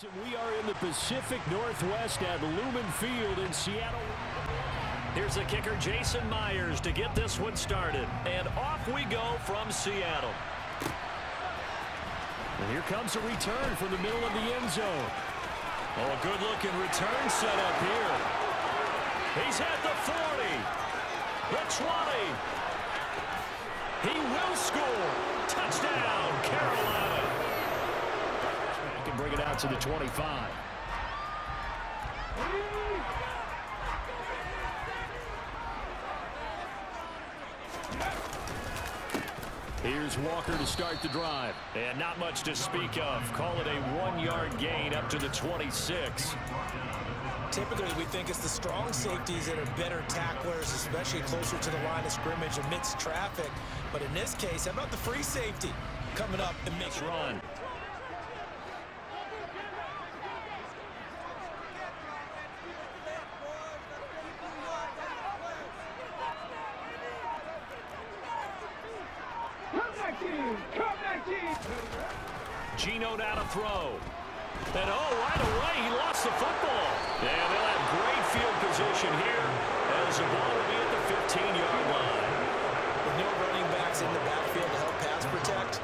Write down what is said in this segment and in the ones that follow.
We are in the Pacific Northwest at Lumen Field in Seattle. Here's the kicker, Jason Myers, to get this one started. And off we go from Seattle. And here comes a return from the middle of the end zone. Oh, a good-looking return set up here. He's at the 40, the 20. He will score. Touchdown, Carolina. Can bring it out to the 25. Here's Walker to start the drive. And not much to speak of. Call it a 1-yard gain up to the 26. Typically, we think it's the strong safeties that are better tacklers, especially closer to the line of scrimmage amidst traffic. But in this case, how about the free safety coming up and makes run? Gino now to throw. And right away, he lost the football. And they'll have great field position here as the ball will be at the 15-yard line. With no running backs in the backfield to help pass protect,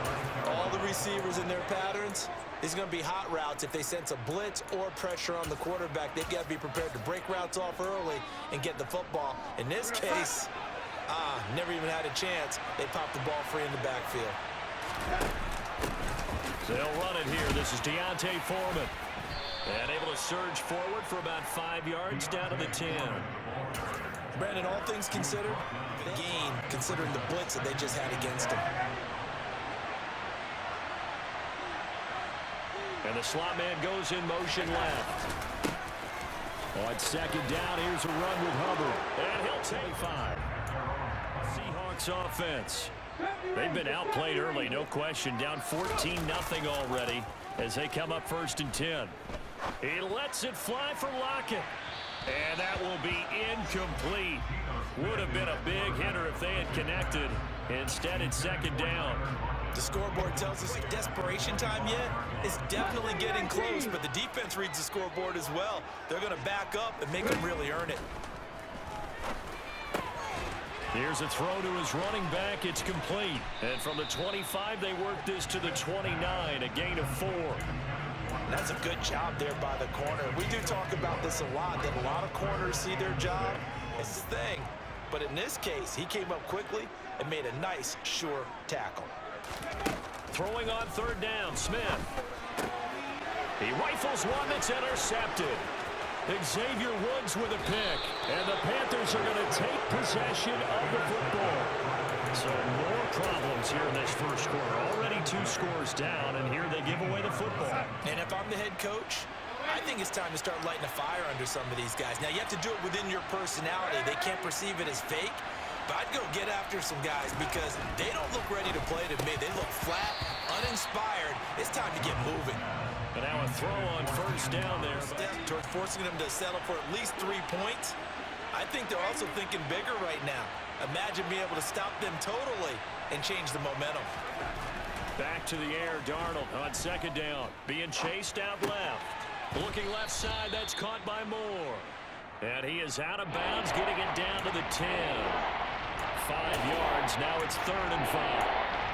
all the receivers in their patterns, these are going to be hot routes. If they sense a blitz or pressure on the quarterback, they've got to be prepared to break routes off early and get the football. In this case, never even had a chance. They popped the ball free in the backfield. They'll run it here. This is Deontay Foreman. And able to surge forward for about 5 yards down to the 10. Brandon, all things considered, the gain, considering the blitz that they just had against him. And the slot man goes in motion left. On second down, here's a run with Hubbard. And he'll take 5. Seahawks offense. They've been outplayed early, no question. Down 14-0 already as they come up 1st and 10. He lets it fly for Lockett. And that will be incomplete. Would have been a big hitter if they had connected. Instead, it's 2nd down. The scoreboard tells us desperation time yet. It's definitely getting close, but the defense reads the scoreboard as well. They're going to back up and make them really earn it. Here's a throw to his running back. It's complete. And from the 25, they work this to the 29, a gain of 4. That's a good job there by the corner. We do talk about this a lot, that a lot of corners see their job as the thing. But in this case, he came up quickly and made a nice, sure tackle. Throwing on 3rd down, Smith. He rifles one that's intercepted. Xavier Woods with a pick. And the Panthers are going to take possession of the football. So more problems here in this first quarter. Already 2 scores down, and here they give away the football. And if I'm the head coach, I think it's time to start lighting a fire under some of these guys. Now, you have to do it within your personality. They can't perceive it as fake. But I'd go get after some guys because they don't look ready to play to me. They look flat, uninspired. It's time to get moving. And now a throw on 1st down there. Step toward forcing them to settle for at least 3 points. I think they're also thinking bigger right now. Imagine being able to stop them totally and change the momentum. Back to the air, Darnold on 2nd down. Being chased out left. Looking left side, that's caught by Moore. And he is out of bounds, getting it down to the 10. 5 yards, now it's 3rd and 5.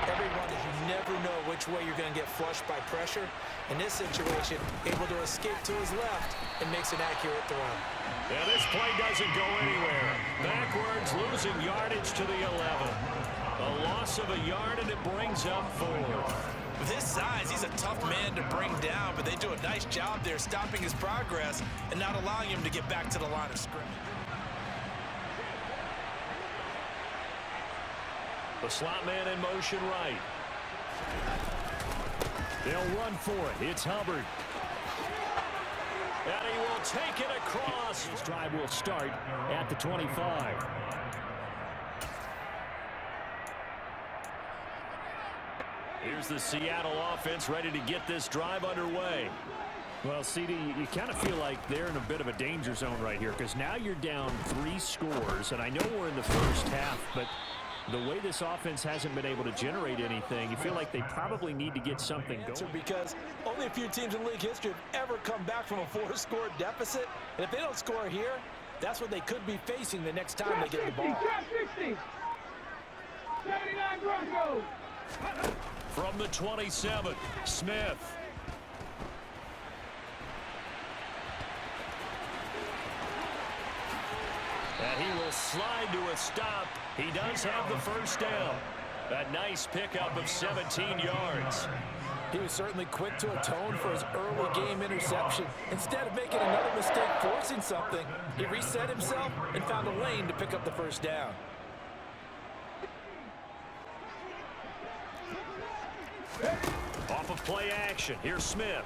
Everyone, you never know which way you're going to get flushed by pressure. In this situation, able to escape to his left and makes an accurate throw. And this play doesn't go anywhere. Backwards, losing yardage to the 11. A loss of a yard, and it brings up 4. With his size, he's a tough man to bring down, but they do a nice job there stopping his progress and not allowing him to get back to the line of scrimmage. The slot man in motion right. They'll run for it. It's Hubbard. And he will take it across. This drive will start at the 25. Here's the Seattle offense ready to get this drive underway. Well, CD, you kind of feel like they're in a bit of a danger zone right here because now you're down 3 scores, and I know we're in the first half, but The way this offense hasn't been able to generate anything, you feel like they probably need to get something going. Because only a few teams in league history have ever come back from a 4-score deficit. And if they don't score here, that's what they could be facing the next time they get the ball. From the 27, Smith. And he will slide to a stop. He does have the first down. A nice pickup of 17 yards. He was certainly quick to atone for his early game interception. Instead of making another mistake forcing something, he reset himself and found a lane to pick up the first down. Off of play action, here's Smith.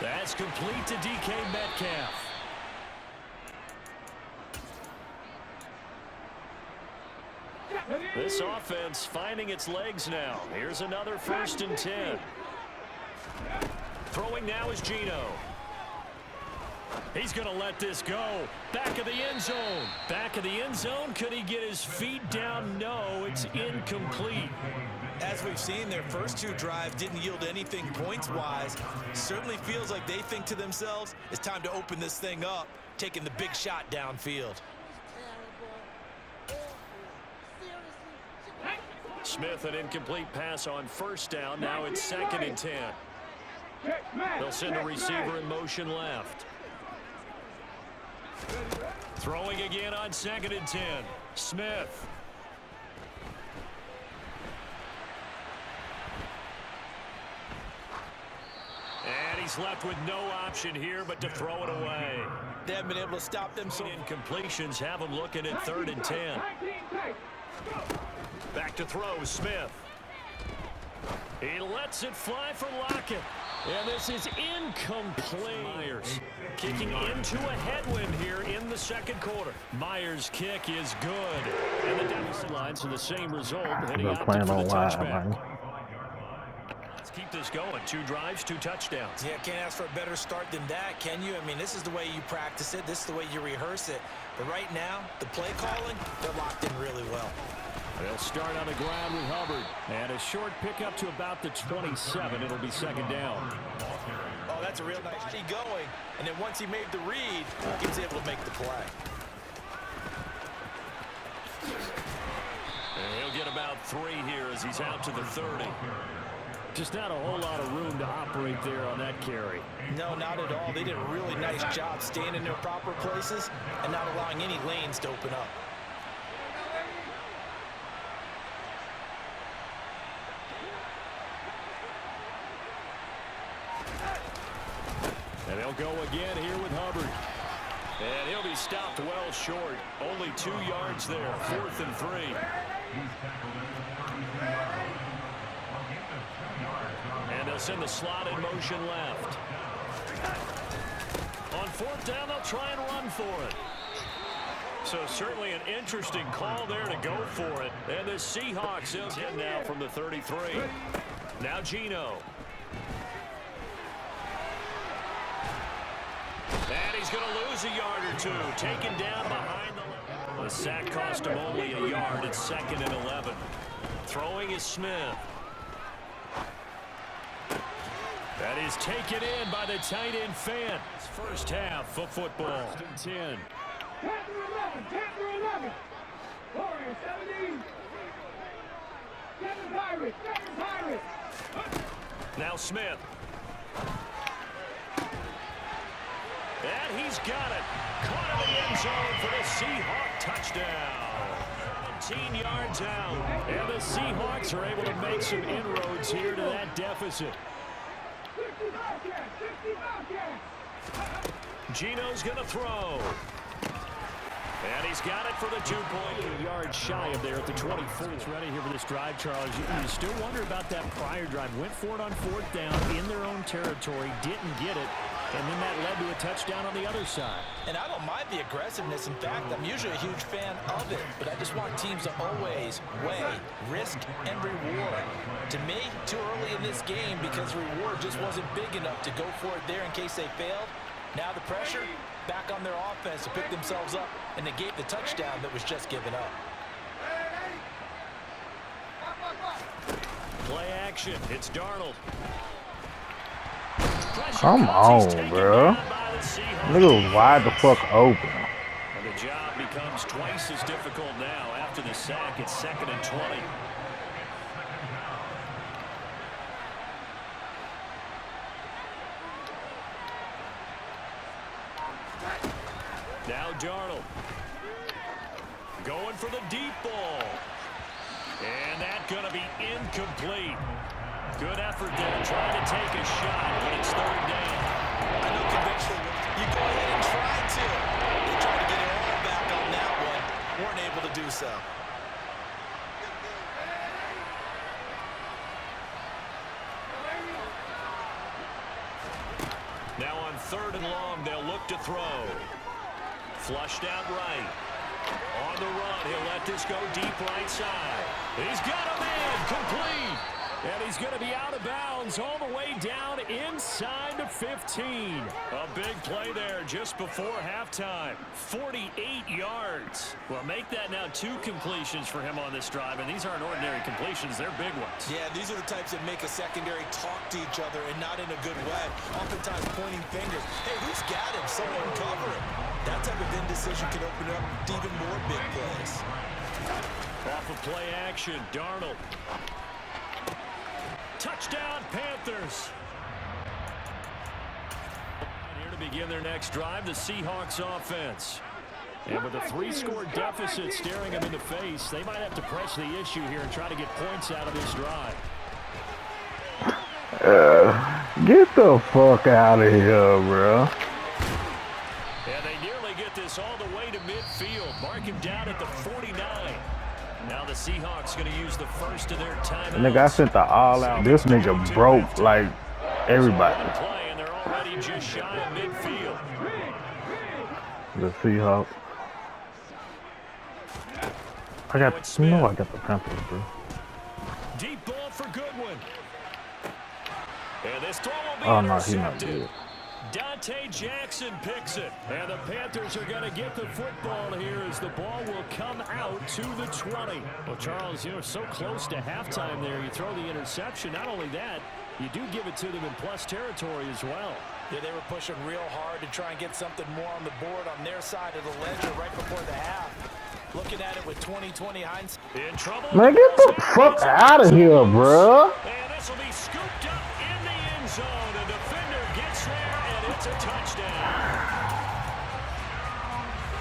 That's complete to DK Metcalf. This offense finding its legs now. Here's another 1st and 10. Throwing now is Geno. He's going to let this go. Back of the end zone. Back of the end zone. Could he get his feet down? No, it's incomplete. As we've seen, their first 2 drives didn't yield anything points-wise. Certainly feels like they think to themselves, it's time to open this thing up, taking the big shot downfield. Smith, an incomplete pass on 1st down. Now it's 2nd and 10. They'll send a receiver in motion left. Throwing again on 2nd and 10. Smith. And he's left with no option here but to throw it away. They haven't been able to stop them. So incompletions have them looking at 3rd and 10. Back to throw, Smith. He lets it fly for Lockett. And this is incomplete. Myers kicking into a headwind here in the 2nd quarter. Myers' kick is good. And the deficit lines are the same result, heading out for the touchback. Let's keep this going. 2 drives, 2 touchdowns. Yeah, can't ask for a better start than that, can you? I mean, this is the way you practice it. This is the way you rehearse it. But right now, the play calling, they're locked in really well. They'll start on the ground with Hubbard. And a short pickup to about the 27. It'll be 2nd down. Oh, that's a real nice body going. And then once he made the read, he was able to make the play. And he'll get about 3 here as he's out to the 30. Just not a whole lot of room to operate there on that carry. No, not at all. They did a really nice job staying in their proper places and not allowing any lanes to open up. And they'll go again here with Hubbard. And he'll be stopped well short. Only 2 yards there. 4th and 3. And they'll send the slot in motion left. On 4th down, they'll try and run for it. So certainly an interesting call there to go for it. And the Seahawks in now from the 33. Now Geno. And he's going to lose a yard or 2. Taken down behind the line. The sack cost him only a yard. It's 2nd and 11. Throwing is Smith. That is taken in by the tight end fan. First half of football. 10. 10-11. Warriors 17. 7 Pirates. Now Smith. And he's got it. Caught in the end zone for the Seahawk touchdown. 17 yards out. And the Seahawks are able to make some inroads here to that deficit. Geno's going to throw. And he's got it for the 2-point. Yards shy of there at the 24. It's ready here for this drive, Charles. You still wonder about that prior drive. Went for it on 4th down in their own territory. Didn't get it. And then that led to a touchdown on the other side. And I don't mind the aggressiveness. In fact, I'm usually a huge fan of it. But I just want teams to always weigh risk and reward. To me, too early in this game because the reward just wasn't big enough to go for it there in case they failed. Now the pressure back on their offense to pick themselves up and negate the touchdown that was just given up. Play action. It's Darnold. Come on, bro. Nigga was wide the fuck open. And the job becomes twice as difficult now after the sack. It's 2nd and 20. Now Darnold. Going for the deep ball. And that's going to be incomplete. Good effort there, trying to take a shot, but it's 3rd down. I know conviction. You go ahead and try to. They tried to get it all back on that one. Weren't able to do so. Now on 3rd and long, they'll look to throw. Flushed out right. On the run, he'll let this go deep right side. He's got a man, complete. And he's going to be out of bounds all the way down inside the 15. A big play there just before halftime. 48 yards. Well, make that now 2 completions for him on this drive, and these aren't ordinary completions. They're big ones. Yeah, these are the types that make a secondary talk to each other and not in a good way. Oftentimes pointing fingers. Hey, who's got him? Someone cover him. That type of indecision can open up even more big plays. Off of play action, Darnold. Touchdown, Panthers. Here to begin their next drive, the Seahawks offense. And with a 3-score deficit staring them in the face, they might have to press the issue here and try to get points out of this drive. Get the fuck out of here, bro. And they nearly get this all the way to midfield. Mark him down at the 49. Now the Seahawks going to use the first of their timeouts. Nigga, I sent the all out. This nigga broke like everybody. And they're already just shy of midfield. The Seahawks. I got the Panthers, bro. Deep ball for Goodwin. And this throw will be Oh no, he's not intercepted. good. Dante Jackson picks it. And the Panthers are going to get the football here as the ball will come out to the 20. Well, Charles, you're so close to halftime there. You throw the interception. Not only that, you do give it to them in plus territory as well. Yeah, they were pushing real hard to try and get something more on the board on their side of the ledger right before the half. Looking at it with 20/20 hindsight. In trouble. Man, get the fuck out of here, bro. And this will be scooped up in the end zone. The defender gets there, and it's a touchdown.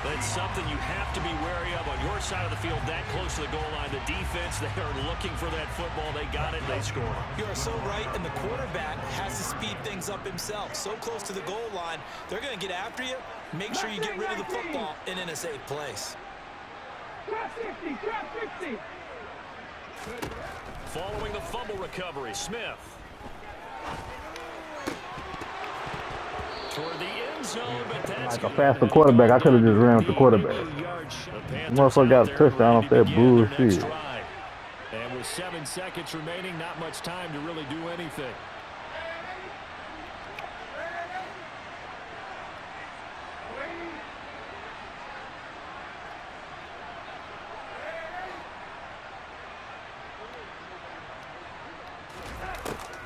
That's something you have to be wary of on your side of the field, that close to the goal line. The defense, they are looking for that football. They got it, they score. You are so right, and the quarterback has to speed things up himself. So close to the goal line, they're going to get after you. Make sure you get rid of the football and in a safe place. Trap 60, trap 60. Following the fumble recovery, Smith. Toward the end zone, but that's Like a faster quarterback, I could have just ran with the quarterback. Motherfucker got a touchdown off that bullshit. And with 7 seconds remaining, not much time to really do anything.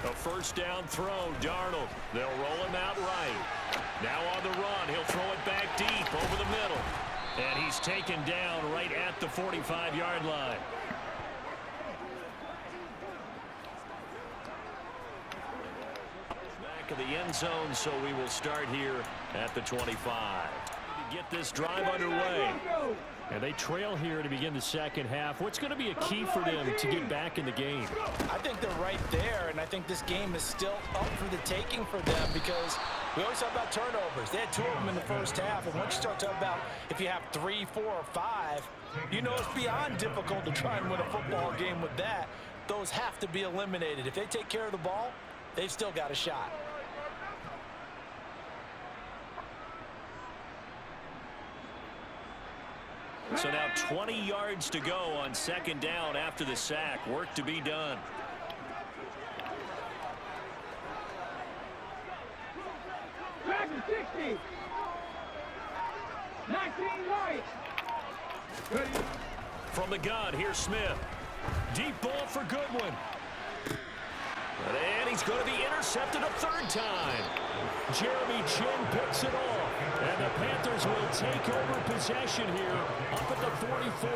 A first down throw, Darnold. They'll roll him out right. Now on the run, he'll throw it back deep over the middle. And he's taken down right at the 45-yard line. Back of the end zone, so we will start here at the 25. To get this drive underway. And they trail here to begin the second half. What's going to be a key for them to get back in the game? I think they're right there, and I think this game is still up for the taking for them because we always talk about turnovers. They had 2 of them in the first half, and once you start talking about if you have 3, 4, or 5, you know it's beyond difficult to try and win a football game with that. Those have to be eliminated. If they take care of the ball, they've still got a shot. So now 20 yards to go on second down after the sack. Work to be done. Trap 60. 50. 19 right. Ready. From the gun, here's Smith. Deep ball for Goodwin. And he's going to be intercepted a third time. Jeremy Chin picks it off. And the Panthers will take over possession here up at the 44.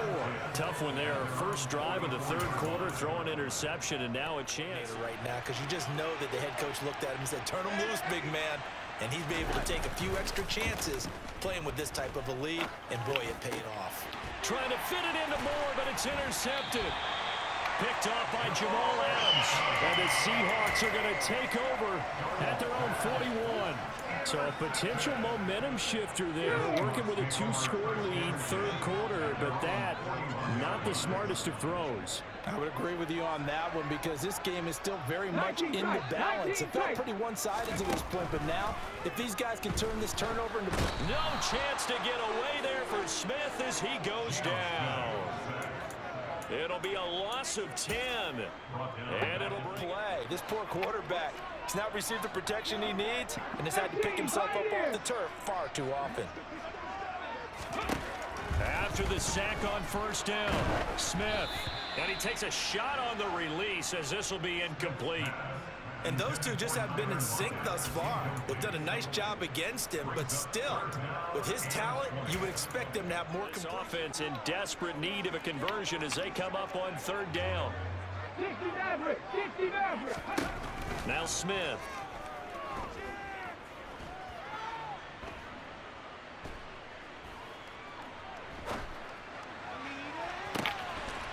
Tough one there. First drive of the third quarter, throwing interception, and now a chance. Right now, because you just know that the head coach looked at him and said, turn him loose, big man. And he's been able to take a few extra chances playing with this type of a lead, and boy, it paid off. Trying to fit it into Moore, but it's intercepted. Picked off by Jamal Adams. And the Seahawks are going to take over at their own 41. So a potential momentum shifter there, working with a 2-score lead, third quarter, but that, not the smartest of throws. I would agree with you on that one because this game is still very much in the balance. It felt pretty one-sided to this point, but now, if these guys can turn this turnover into... No chance to get away there for Smith as he goes down. It'll be a loss of 10, and it'll play. This poor quarterback, he's not received the protection he needs and has had to pick himself up off the turf far too often. After the sack on first down, Smith, and he takes a shot on the release as this will be incomplete. And those two just haven't been in sync thus far. They've done a nice job against him, but still, with his talent, you would expect them to have more... This offense in desperate need of a conversion as they come up on third down. 60 average, 60 average. Now Smith.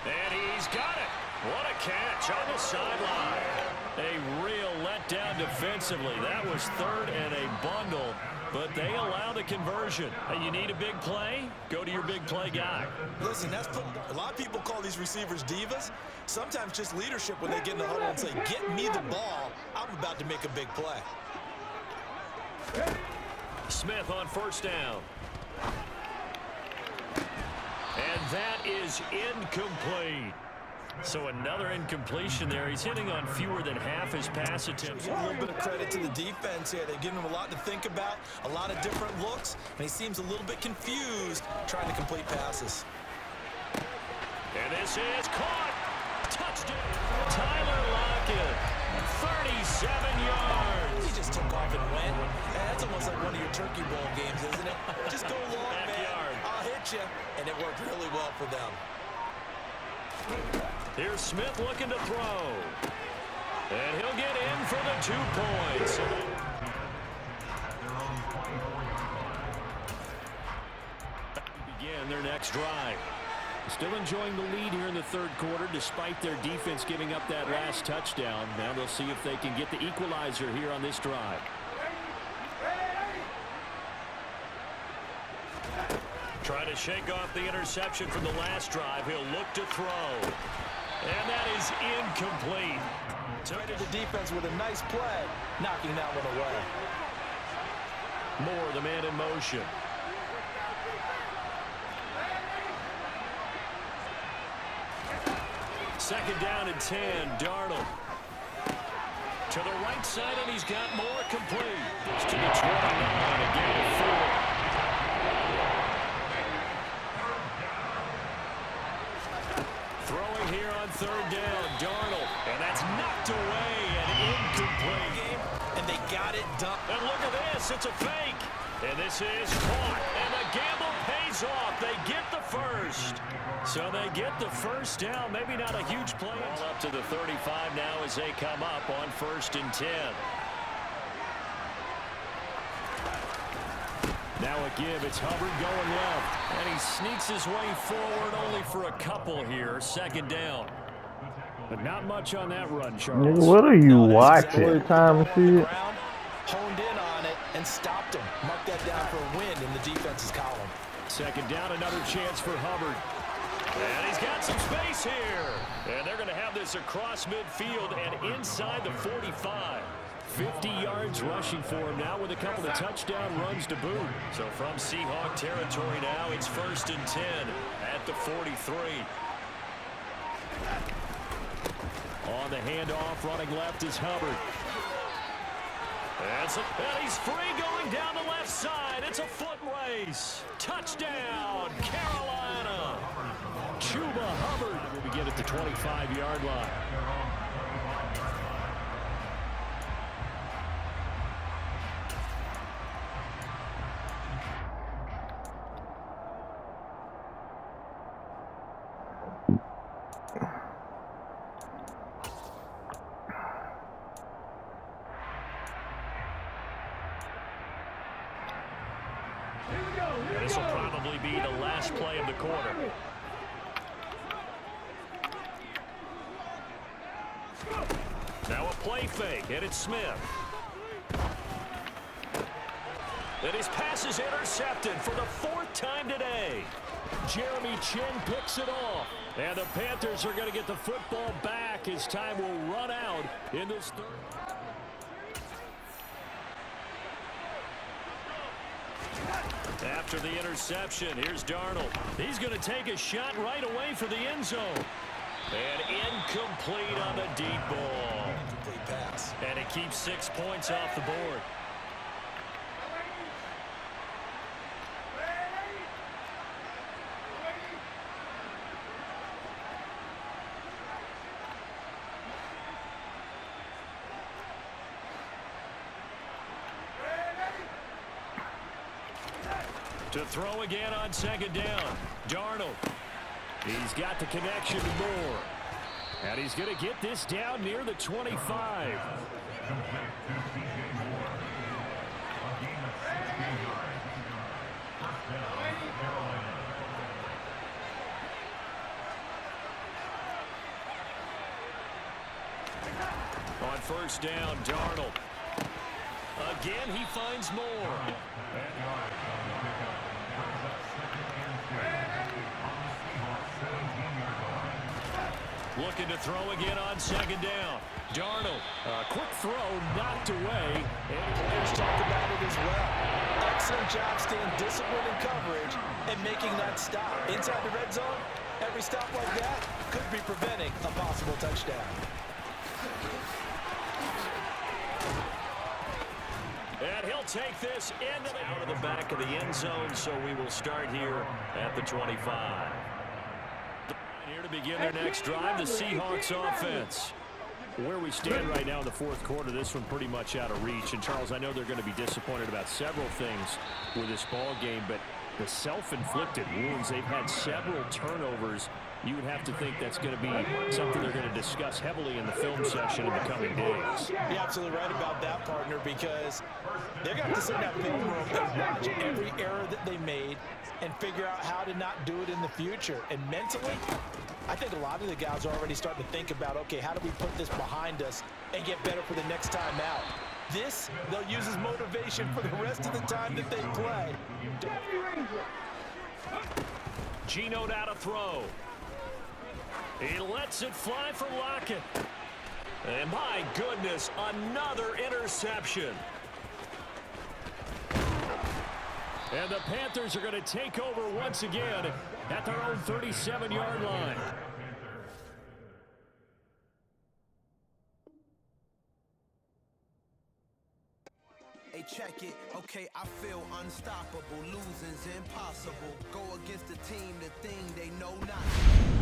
And he's got it. What a catch on the sideline. A real letdown defensively. That was third and a bundle, but they allow the conversion. You need a big play? Go to your big play guy. Listen, a lot of people call these receivers divas. Sometimes just leadership when they get in the huddle and say, get me the ball. I'm about to make a big play. Smith on first down. And that is incomplete. So another incompletion there. He's hitting on fewer than half his pass attempts. A little bit of credit to the defense here. They've given him a lot to think about, a lot of different looks, and he seems a little bit confused trying to complete passes. And this is caught. Touchdown. Tyler Lockett, 37 yards. He just took off and went. That's almost like one of your Turkey Bowl games, isn't it? Just go long, man. I'll hit you. And it worked really well for them. Here's Smith looking to throw. And he'll get in for the 2 points. Begin their next drive. Still enjoying the lead here in the third quarter despite their defense giving up that last touchdown. Now they'll see if they can get the equalizer here on this drive. Trying to shake off the interception from the last drive. He'll look to throw. And that is incomplete. Targeted the defense with a nice play, knocking that one away. Moore, the man in motion. Second down and 10, Darnold. To the right side, and he's got Moore complete. It's to the 29, a gain of 4. Throwing here on third down, Darnold. And that's knocked away and incomplete. And they got it done. And look at this, it's a fake. And this is caught. And the gamble pays off. They get the first. So they get the first down. Maybe not a huge play. All up to the 35 now as they come up on 1st and 10. Now a give. It's Hubbard going left. And he sneaks his way forward only for a couple here. Second down. But not much on that run, Charles. Nigga, what are you watching? Time shit. Honed in on it and stopped him. Mark that down for a win in the defense's column. Second down, another chance for Hubbard. And he's got some space here. And they're going to have this across midfield and inside the 45. 50 yards rushing for him now with a couple of touchdown runs to boot. So from Seahawk territory now, it's 1st and 10 at the 43. On the handoff, running left is Hubbard. And he's free going down the left side. It's a foot race. Touchdown, Carolina. Chuba Hubbard will begin at the 25-yard line. This will probably be the last play of the quarter. Now a play fake, and it's Smith. And his pass is intercepted for the 4th time today. Jeremy Chin picks it off. And the Panthers are going to get the football back as time will run out in this third. After the interception, here's Darnold. He's going to take a shot right away for the end zone. And incomplete on the deep ball. Incomplete pass. And it keeps 6 points off the board. To throw again on 2nd down. Darnold. He's got the connection to Moore. And he's going to get this down near the 25. On 1st down, Darnold. Again, he finds Moore. Looking to throw again on 2nd down. Darnold. Quick throw knocked away. And players talk about it as well. Excellent job staying disciplined in coverage and making that stop. Inside the red zone, every stop like that could be preventing a possible touchdown. And he'll take this out of the back of the end zone, so we will start here at the 25. Here to begin their next drive, the Seahawks offense. Where we stand right now in the 4th quarter, this one pretty much out of reach. And, Charles, I know they're going to be disappointed about several things with this ball game, but the self-inflicted wounds, they've had several turnovers. You would have to think that's going to be something they're going to discuss heavily in the film session in the coming days. You're absolutely right about that, partner, because they're going to have to sit in that film room and watch every error that they made and figure out how to not do it in the future. And mentally, I think a lot of the guys are already starting to think about, okay, how do we put this behind us and get better for the next time out? This, they'll use as motivation for the rest of the time that they play. Geno out to throw. He lets it fly for Lockett. And my goodness, another interception. And the Panthers are going to take over once again at their own 37-yard line. Hey, check it. Okay, I feel unstoppable. Losing's impossible. Go against the team, the thing they know not.